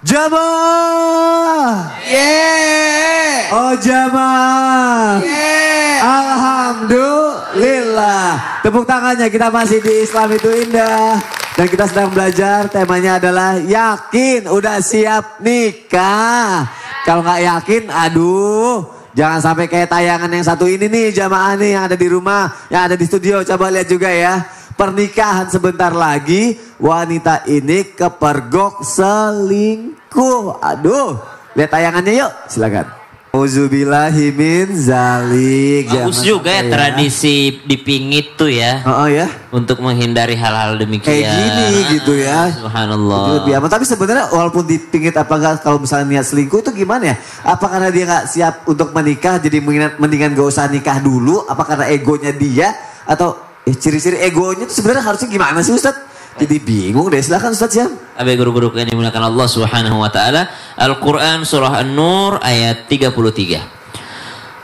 Jamaah. Yeah. Oh jamaah. Yeah. Alhamdulillah. Tepuk tangannya, kita masih di Islam itu indah. Dan kita sedang belajar, temanya adalah yakin udah siap nikah. Kalau nggak yakin, aduh, jangan sampai kayak tayangan yang satu ini nih, jamaah nih yang ada di rumah, yang ada di studio. Coba lihat juga ya. Pernikahan sebentar lagi, wanita ini kepergok selingkuh. Aduh, lihat tayangannya yuk, silakan. Auzubillahi min zalik. Bagus juga ya tradisi dipingit tuh ya. Oh ya. Untuk menghindari hal-hal demikian. Kayak gini gitu ya. Subhanallah. Itu lebih aman. Tapi sebenarnya walaupun dipingit apa enggak, kalau misalnya niat selingkuh itu gimana ya? Apa karena dia nggak siap untuk menikah jadi mendingan gak usah nikah dulu? Apa karena egonya dia? Atau ciri-ciri egonya itu sebenarnya harusnya gimana sih Ustaz? Jadi bingung deh. Silakan Ustaz Syam. Abai guru-guru yang dimuliakan Allah Subhanahu wa taala, Al-Qur'an surah An-Nur ayat 33.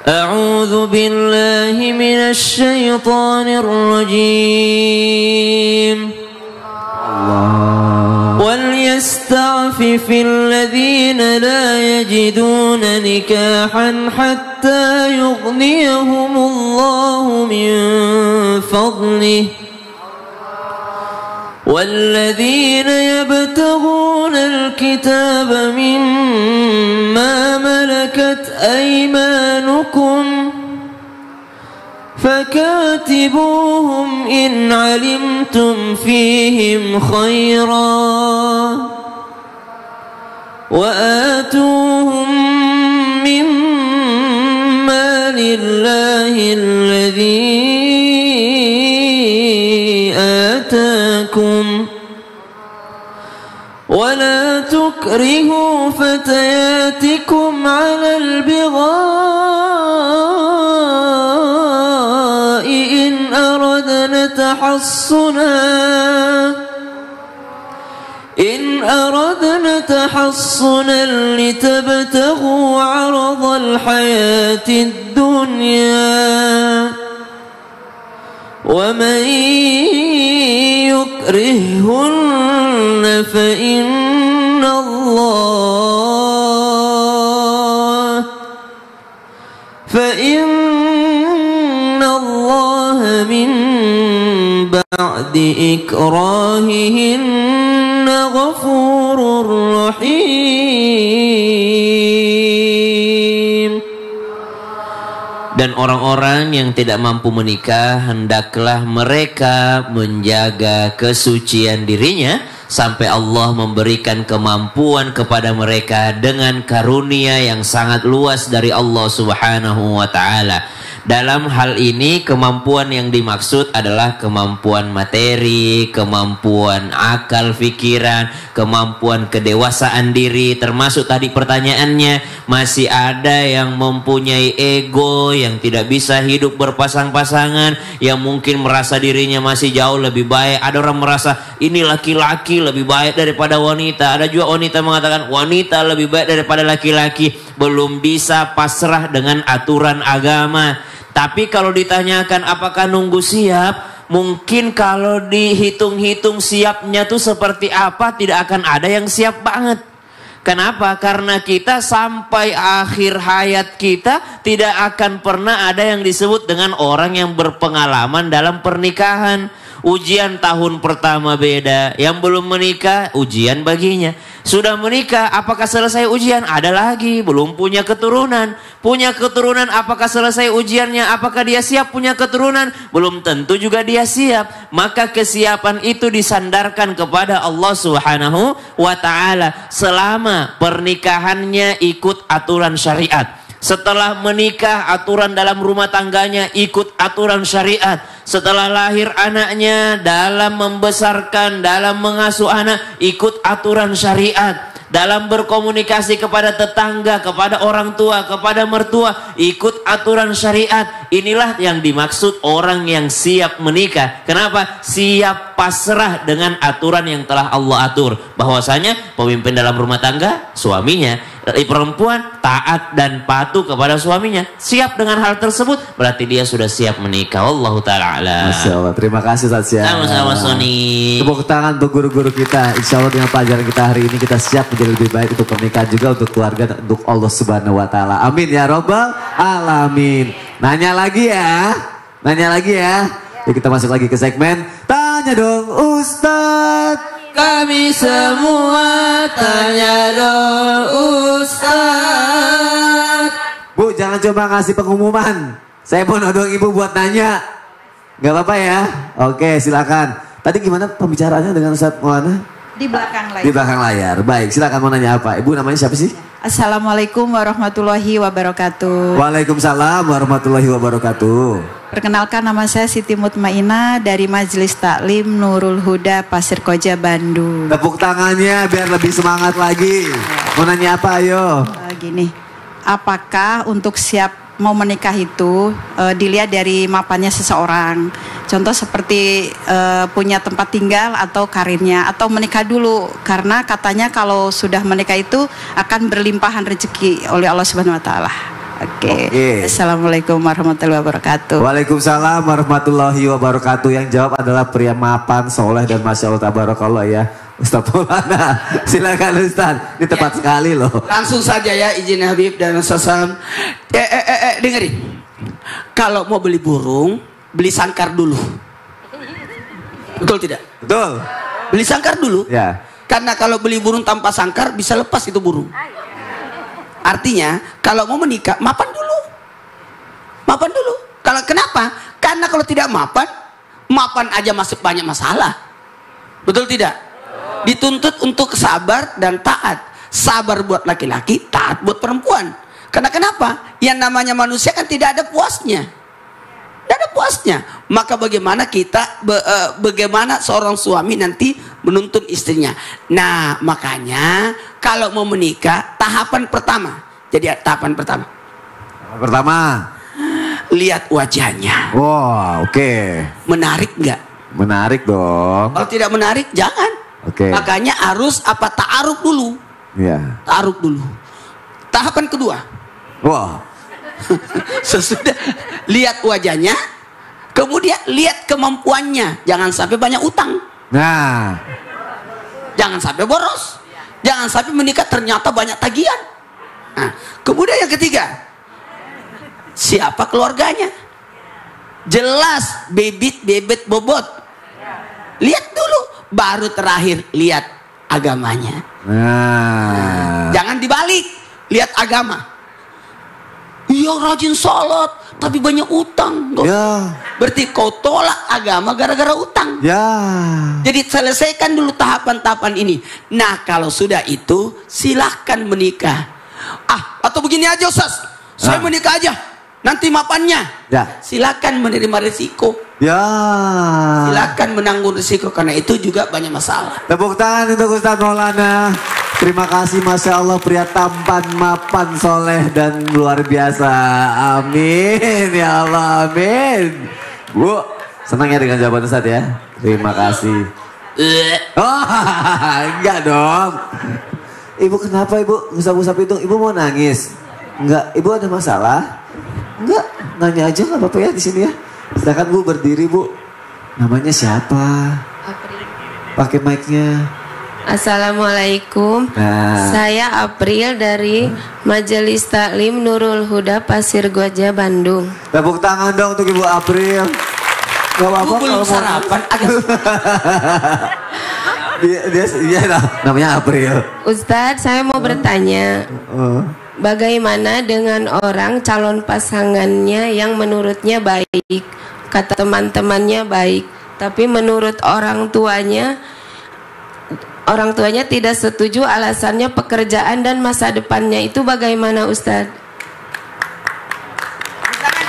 A'udzu billahi minasy syaithanir rajim. وَلْيَسْتَعْفِفِ الَّذِينَ لَا يَجِدُونَ نِكَاحًا حَتَّى يُغْنِيَهُمُ اللَّهُ مِنْ فَضْلِهِ وَالَّذِينَ يَبْتَغُونَ الْكِتَابَ مِمَّا مَلَكَتْ أَيْمَانُكُمْ فَكَاتِبُوهُمْ إِنْ عَلِمْتُمْ فِيهِمْ خَيْرًا وَآتُوهُمْ مِمَّا لِلَّهِ الَّذِي آتَاكُمْ وَلَا تُكْرِهُوا فَتَيَاتِكُمْ عَلَى الْبِغَاءِ إن أردنا تحصنا لتبتغوا عرض الحياة الدنيا ومن يكرههن فإن الله من بعد إكراههن غفور رحيم. Dan orang-orang yang tidak mampu menikah, hendaklah mereka menjaga kesucian dirinya sampai Allah memberikan kemampuan kepada mereka dengan karunia yang sangat luas dari Allah Subhanahu wa ta'ala. Dalam hal ini kemampuan yang dimaksud adalah kemampuan materi, kemampuan akal pikiran, kemampuan kedewasaan diri. Termasuk tadi pertanyaannya, masih ada yang mempunyai ego, yang tidak bisa hidup berpasang-pasangan, yang mungkin merasa dirinya masih jauh lebih baik. Ada orang merasa ini laki-laki lebih baik daripada wanita. Ada juga wanita mengatakan wanita lebih baik daripada laki-laki. Belum bisa pasrah dengan aturan agama. Tapi kalau ditanyakan apakah nunggu siap, mungkin kalau dihitung-hitung siapnya tuh seperti apa, tidak akan ada yang siap banget. Kenapa? Karena kita sampai akhir hayat kita tidak akan pernah ada yang disebut dengan orang yang berpengalaman dalam pernikahan. Ujian tahun pertama beda, yang belum menikah ujian baginya. Sudah menikah, apakah selesai ujian? Ada lagi, belum punya keturunan. Punya keturunan, apakah selesai ujiannya? Apakah dia siap punya keturunan? Belum tentu juga dia siap. Maka kesiapan itu disandarkan kepada Allah Subhanahu wa ta'ala selama pernikahannya ikut aturan syariat. Setelah menikah, aturan dalam rumah tangganya ikut aturan syariat. Setelah lahir anaknya, dalam membesarkan, dalam mengasuh anak, ikut aturan syariat. Dalam berkomunikasi kepada tetangga, kepada orang tua, kepada mertua, ikut aturan syariat. Inilah yang dimaksud orang yang siap menikah. Kenapa? Siap pasrah dengan aturan yang telah Allah atur. Bahwasanya pemimpin dalam rumah tangga suaminya, perempuan taat dan patuh kepada suaminya. Siap dengan hal tersebut berarti dia sudah siap menikah. Wallahu taala a'lam. Masya Allah, terima kasih Ustaz ya. Sama-sama Sony. Tepuk tangan untuk guru-guru kita. Insya Allah dengan pelajaran kita hari ini kita siap menjadi lebih baik untuk pernikahan juga, untuk keluarga, dan untuk Allah Subhanahu Wa Taala. Amin ya Robbal Alamin. Nanya lagi ya. Yuk kita masuk lagi ke segmen Tanya Dong Ustadz. Kami semua tanya dong Ustaz. Bu, jangan coba ngasih pengumuman. Saya mau nodong ibu buat nanya. Gak apa-apa ya? Oke, silakan. Tadi gimana pembicaraannya dengan Ustadz Maulana? Di belakang layar. Di belakang layar. Baik, silakan mau nanya apa? Ibu namanya siapa sih? Assalamualaikum warahmatullahi wabarakatuh. Waalaikumsalam warahmatullahi wabarakatuh. Perkenalkan, nama saya Siti Mutmainah dari Majelis Taklim Nurul Huda Pasir Koja Bandung. Tepuk tangannya biar lebih semangat lagi. Mau nanya apa ayo? Gini, apakah untuk siap mau menikah itu dilihat dari mapannya seseorang? Contoh seperti punya tempat tinggal atau karirnya, atau menikah dulu karena katanya kalau sudah menikah itu akan berlimpahan rezeki oleh Allah Subhanahu Wa Taala. Oke. Assalamualaikum warahmatullahi wabarakatuh. Waalaikumsalam warahmatullahi wabarakatuh. Yang jawab adalah pria mapan, soleh, dan masya Allah tabarakallah ya, Ustadz Maulana. Silakan Ustadz, ini tepat sekali loh. Langsung saja ya, izin Habib dan Sasam. Dengerin. Kalau mau beli burung, beli sangkar dulu. Betul tidak? Betul. Beli sangkar dulu. Ya. Karena kalau beli burung tanpa sangkar bisa lepas itu burung. Artinya kalau mau menikah mapan dulu. Mapan dulu. Kalau kenapa? Karena kalau tidak mapan aja masih banyak masalah. Betul tidak? Dituntut untuk sabar dan taat. Sabar buat laki-laki, taat buat perempuan. Karena kenapa? Yang namanya manusia kan tidak ada puasnya. Tidak ada puasnya. Maka bagaimana bagaimana seorang suami nanti menuntun istrinya. Nah, makanya kalau mau menikah, tahapan pertama. Jadi tahapan pertama. Pertama, lihat wajahnya. wah, oke. Menarik nggak? Menarik dong. Kalau tidak menarik, jangan. Oke. Makanya harus ta'aruf dulu. Iya. Ta'aruf dulu. Tahapan kedua. Wah. Sesudah lihat wajahnya, kemudian lihat kemampuannya. Jangan sampai banyak utang. Nah. Jangan sampai boros. Jangan sampai menikah ternyata banyak tagihan. Nah, kemudian yang ketiga, siapa keluarganya? Jelas bebet bobot. Lihat dulu, baru terakhir lihat agamanya. Nah. Jangan dibalik, lihat agama. Iya rajin sholat, tapi banyak utang. Ya. Berarti kau tolak agama gara-gara utang. Ya. Jadi selesaikan dulu tahapan-tahapan ini. Nah kalau sudah itu silahkan menikah. Atau begini aja Ustaz, saya menikah aja, nanti mapannya. Ya. Silahkan menerima risiko. Ya. Silahkan menanggung risiko, karena itu juga banyak masalah. Tepuk tangan untuk Ustadz Maulana. Terima kasih, Masya Allah, pria tampan, mapan, soleh, dan luar biasa. Amin, ya Allah, amin. Bu, senang ya dengan jawaban Ustadz ya. Terima kasih. Oh, enggak dong. Ibu kenapa ibu usap-usap itu? Ibu mau nangis? Enggak, ibu ada masalah? Enggak, nanya aja nggak apa-apa ya di sini ya. Silakan Bu berdiri Bu. Namanya siapa? Pakai mic-nya. Assalamualaikum. Saya April dari Majelis Taklim Nurul Huda Pasir Koja Bandung. Tepuk tangan dong untuk Ibu April. Gak apa-apa belum sarapan. Dia namanya April. Ustadz, saya mau bertanya. Bagaimana dengan orang calon pasangannya yang menurutnya baik, kata teman-temannya baik, tapi menurut orang tuanya tidak setuju, alasannya pekerjaan dan masa depannya, itu bagaimana Ustadz?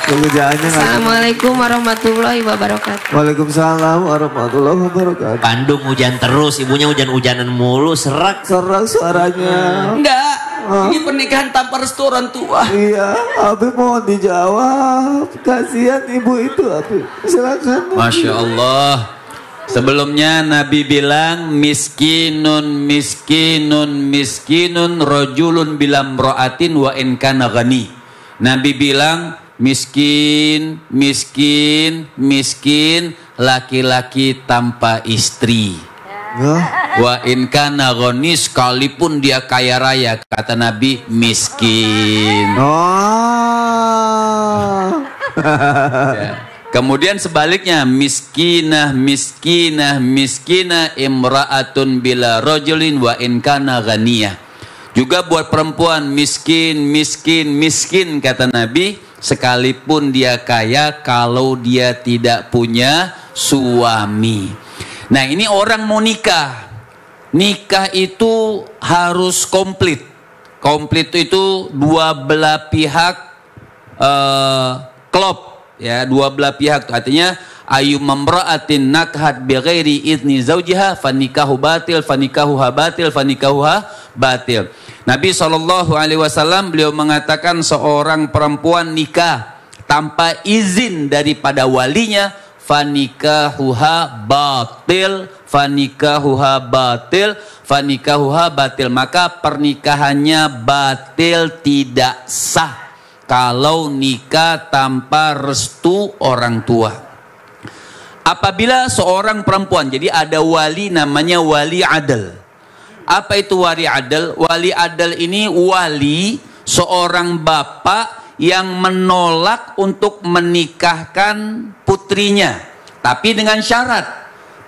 Assalamualaikum warahmatullahi wabarakatuh. Waalaikumsalam warahmatullahi wabarakatuh. Bandung hujan terus, ibunya hujan-hujanan mulu, serak suaranya. Enggak, ini pernikahan tanpa restu orang tua. Iya, Abi mohon dijawab. Kasihan ibu itu, Abi. Silakan. Masya Allah. Sebelumnya Nabi bilang miskinun miskinun miskinun rajulun bilam ro'atin wa in kana ghani. Nabi bilang miskin miskin miskin laki-laki tanpa istri. Wa in kana ghani, sekalipun dia kaya raya, kata Nabi miskin. Ya. Kemudian sebaliknya miskinah miskinah miskinah imra'atun bila rajulin wa in kana ghaniyah. Juga buat perempuan miskin miskin miskin, kata Nabi, sekalipun dia kaya kalau dia tidak punya suami. Nah, ini orang mau nikah. Nikah itu harus komplit. Komplit itu dua belah pihak klop, ya, dua belah pihak. Artinya ayu mamra'atin nakhat bighairi idzni zaujiha fanikahu batil fanikahuha batil fanikahuha batil. Nabi SAW beliau mengatakan seorang perempuan nikah tanpa izin daripada walinya, fanikahuha batil fanikahuha batil fanikahuha batil, maka pernikahannya batil, tidak sah kalau nikah tanpa restu orang tua. Apabila seorang perempuan, jadi ada wali namanya wali adal. Apa itu wali adal? Wali adal ini wali seorang bapak yang menolak untuk menikahkan putrinya, tapi dengan syarat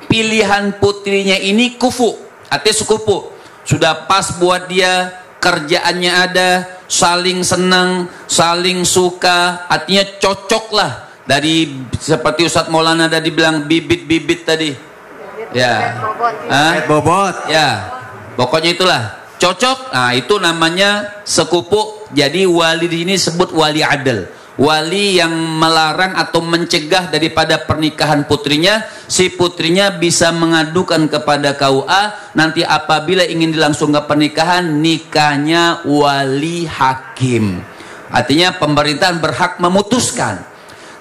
pilihan putrinya ini kufu, artinya sekufu, sudah pas buat dia, kerjaannya ada, saling senang, saling suka, artinya cocok lah. Dari seperti Ustadz Maulana tadi bilang bibit-bibit tadi, ya, bobot, ya, pokoknya itulah cocok. Nah, itu namanya sekupu. Jadi wali di sini sebut wali adil, wali yang melarang atau mencegah daripada pernikahan putrinya. Si putrinya bisa mengadukan kepada KUA. Nanti apabila ingin dilangsungkan pernikahan, nikahnya wali hakim. Artinya pemerintahan berhak memutuskan.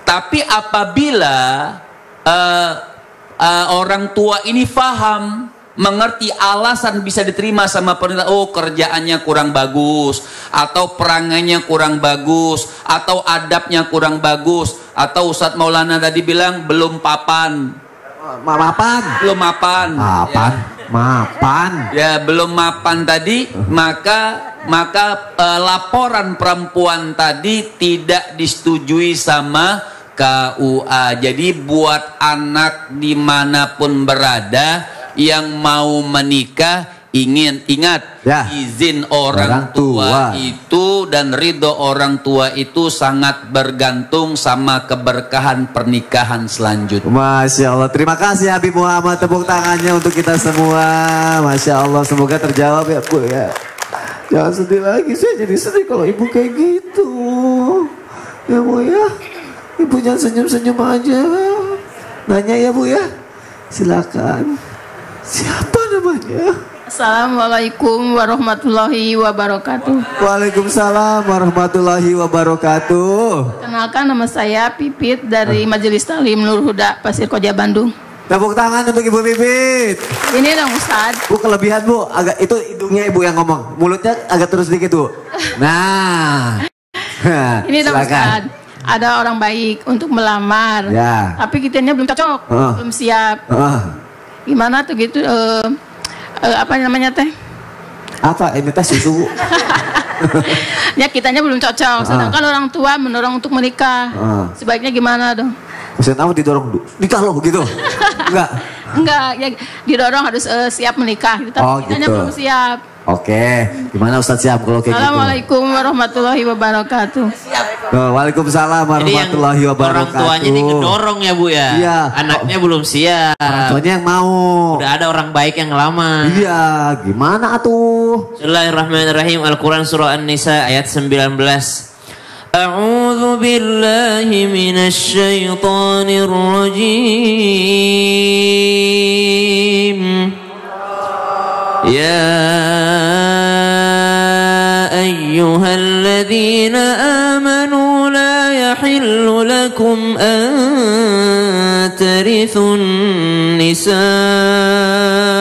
Tapi apabila orang tua ini faham, mengerti alasan bisa diterima sama pemerintah, oh kerjaannya kurang bagus, atau perangainya kurang bagus, atau adabnya kurang bagus, atau Ustadz Maulana tadi bilang belum papan, belum mapan, ya belum mapan tadi, maka laporan perempuan tadi tidak disetujui sama KUA. Jadi buat anak dimanapun berada yang mau menikah, ingat ya, izin orang tua itu dan ridho orang tua itu sangat bergantung sama keberkahan pernikahan selanjutnya. Masya Allah, terima kasih Habib Muhammad, tepuk tangannya untuk kita semua. Masya Allah, semoga terjawab ya Bu ya. Jangan sedih lagi, saya jadi sedih kalau ibu kayak gitu ya Bu ya. Ibu jangan senyum-senyum aja. Nanya ya Bu ya, silakan. Siapa namanya? Assalamualaikum warahmatullahi wabarakatuh. Waalaikumsalam warahmatullahi wabarakatuh. Kenalkan, nama saya Pipit dari Majelis Taklim Nur Huda, Pasir Koja, Bandung. Tepuk tangan untuk Ibu Pipit. Ini dong Ustadz. Bu, kelebihan Bu, agak itu hidungnya Ibu yang ngomong, mulutnya agak terus dikit Bu. Nah, ini dong Ustadz. Ada orang baik untuk melamar, ya, tapi kitanya belum cocok, belum siap. Gimana tuh gitu? Apa namanya teh? Apa? Ini teh susu. Ya kitanya belum cocok, sedangkan orang tua mendorong untuk menikah. Sebaiknya gimana dong? Maksudnya apa didorong? Nikah loh gitu? Enggak? Enggak, ya didorong harus siap menikah, tapi kitanya belum siap. Oke, gimana Ustadz Siap kalau kayak gitu? Assalamualaikum warahmatullahi wabarakatuh. Waalaikumsalam warahmatullahi wabarakatuh. Orang tuanya ini ngedorong ya Bu ya. Iya. Anaknya belum siap. Orang tuanya yang mau. Udah ada orang baik yang ngelamar. Iya, gimana atuh? Bismillahirrahmanirrahim. Al-Quran surah An-Nisa ayat 19. A'udzu billahi minasy syaithanir rajim. يا أيها الذين آمنوا لا يحل لكم أن ترثوا النساء النساء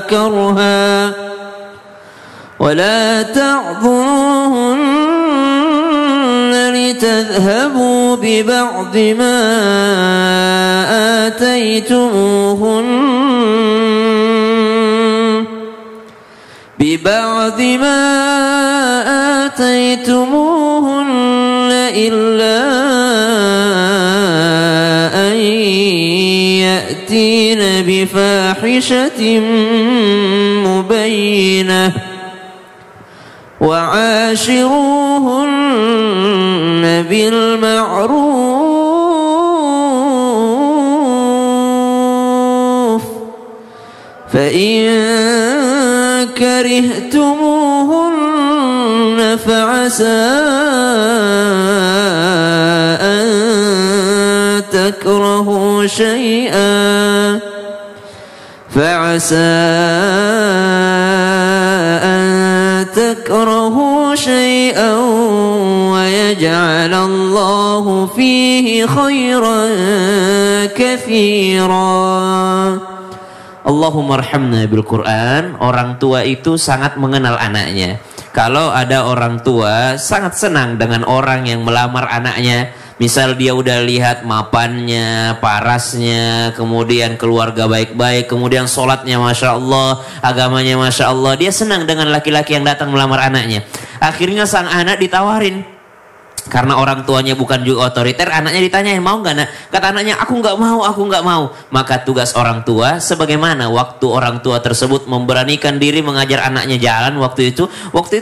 كرها ولا تعضلوهن لتذهبوا ببعض ما آتيتموهن إلا أن يأتين بفاحشة مبينة وعاشروهن بالمعروف فإن كرهتموهن فعسى أن تكرهوا شيئا ويجعل الله فيه خيرا كثيرا. Allahumma arhamna bil Quran. Orang tua itu sangat mengenal anaknya. Kalau ada orang tua sangat senang dengan orang yang melamar anaknya, misal dia udah lihat mapannya, parasnya, kemudian keluarga baik-baik, kemudian sholatnya Masya Allah, agamanya Masya Allah, dia senang dengan laki-laki yang datang melamar anaknya. Akhirnya sang anak ditawarin. Karena orang tuanya bukan juga otoriter, anaknya ditanyain, mau nggak nak? Kata anaknya, aku nggak mau. Maka tugas orang tua, sebagaimana waktu orang tua tersebut memberanikan diri mengajar anaknya jalan waktu itu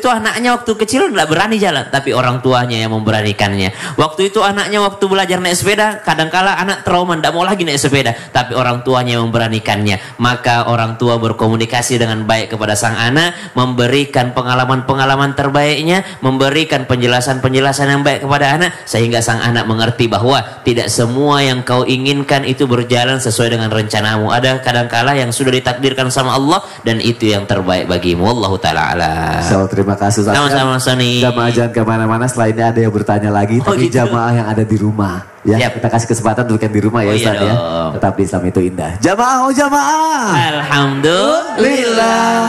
anaknya waktu kecil nggak berani jalan, tapi orang tuanya yang memberanikannya. Waktu itu anaknya waktu belajar naik sepeda, kadangkala anak trauma, nggak mau lagi naik sepeda, tapi orang tuanya yang memberanikannya. Maka orang tua berkomunikasi dengan baik kepada sang anak, memberikan pengalaman-pengalaman terbaiknya, memberikan penjelasan-penjelasan yang baik kepada anak, sehingga sang anak mengerti bahwa tidak semua yang kau inginkan itu berjalan sesuai dengan rencanamu. Ada kadangkala yang sudah ditakdirkan sama Allah dan itu yang terbaik bagimu. Wallahu ta'ala a'lam. So, terima kasih Ustaz. Sama-sama Sony. Jamaah jangan kemana-mana, selainnya ada yang bertanya lagi, tapi gitu. Jamaah yang ada di rumah. Ya, yep. Kita kasih kesempatan untuk yang di rumah ya Ustaz ya. Tetap di Islam itu indah. Jamaah, jamaah. Alhamdulillah.